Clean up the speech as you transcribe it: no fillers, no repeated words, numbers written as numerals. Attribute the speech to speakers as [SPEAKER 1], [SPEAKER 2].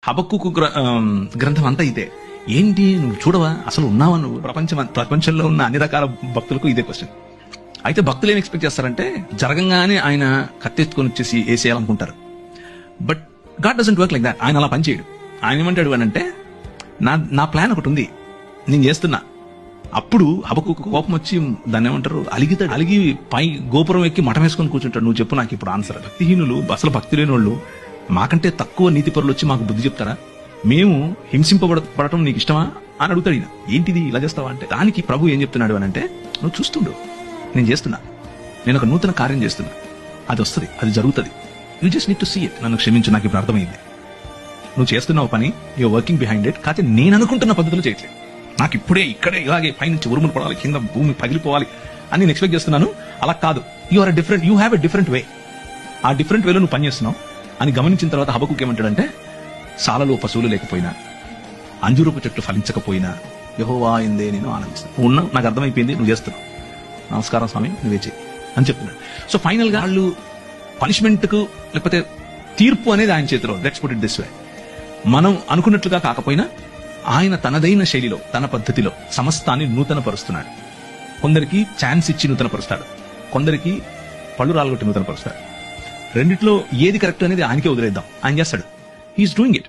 [SPEAKER 1] హబక్కుకు గ్రంథం అంతా ఇదే. ఏంటి నువ్వు చూడవా, అసలు ఉన్నావా నువ్వు? ప్రపంచంలో ఉన్న అన్ని రకాల భక్తులకు ఇదే క్వశ్చన్. అయితే భక్తులు ఏం ఎక్స్పెక్ట్ చేస్తారంటే జరగంగానే ఆయన కత్తెత్తుకొని వచ్చేసి వేసేయాలనుకుంటారు. But God doesn't work like that. ఆయన అలా పనిచేయడు. ఆయన ఏమంటాడు అని అంటే, నా ప్లాన్ ఒకటి ఉంది, నేను చేస్తున్నా. అప్పుడు హబక్కుకు కోపం వచ్చి దాన్ని ఏమంటారు, అలిగితాడు. అలిగి పై గోపురం ఎక్కి మఠం వేసుకొని కూర్చుంటాడు. నువ్వు చెప్పు నాకు ఇప్పుడు ఆన్సర్. భక్తిహీనులు, అసలు భక్తి లేని వాళ్ళు, మాకంటే తక్కువ నీతి పరులు వచ్చి మాకు బుద్ధి చెప్తారా? మేము హింసింపబడటం నీకు ఇష్టమా అని అడుగుతాడు ఈయన. ఏంటిది ఇలా చేస్తావా అంటే, దానికి ప్రభు ఏం చెప్తున్నాడు అని అంటే, నువ్వు చూస్తుండు, నేను చేస్తున్నా, నేను ఒక నూతన కార్యం చేస్తున్నా, అది వస్తుంది, అది జరుగుతుంది, you just need to see it. నన్ను క్షమించు, నాకు ఇప్పుడు అర్థమైంది. నువ్వు చేస్తున్నావు పని, యూఆర్ వర్కింగ్ బిహైండ్ ఇట్, కాకపోతే నేను అనుకుంటున్న పద్ధతులు చేయట్లేదు. నాకు ఇప్పుడే ఇక్కడే ఇలాగే పైనుంచి ఉరుములు పడాలి, కింద భూమి పగిలిపోవాలి అని నేను ఎక్స్పెక్ట్ చేస్తున్నాను. అలా కాదు. You have a different way. ఆ డిఫరెంట్ వేలో నువ్వు పనిచేస్తున్నావు అని గమనించిన తర్వాత హబక్కుకు ఏమంటాడంటే, సాలలో పశువులు లేకపోయినా, అంజూరపు చెట్లు ఫలించకపోయినా యెహోవా యందే నేను ఆనందిస్తాను. నువ్వు ఉన్నావు, నాకు అర్థమైపోయింది, నువ్వు చేస్తున్నావు, నమస్కారం స్వామి, నువ్వే చెయ్యి అని చెప్తున్నాడు. సో ఫైనల్ గా వాళ్ళు పనిష్మెంట్ కు లేకపోతే తీర్పు అనేది ఆయన చేతిలో. Let's put it this way. మనం అనుకున్నట్లుగా కాకపోయినా ఆయన తనదైన శైలిలో, తన పద్ధతిలో సమస్తాన్ని నూతన పరుస్తున్నాడు. కొందరికి ఛాన్స్ ఇచ్చి నూతన పరుస్తాడు, కొందరికి పళ్ళు రాలగొట్టి నూతన పరుస్తాడు. రెండిట్లో ఏది కరెక్ట్ అనేది ఆయనకే వదిలేద్దాం, ఆయన చేస్తాడు. He is doing it.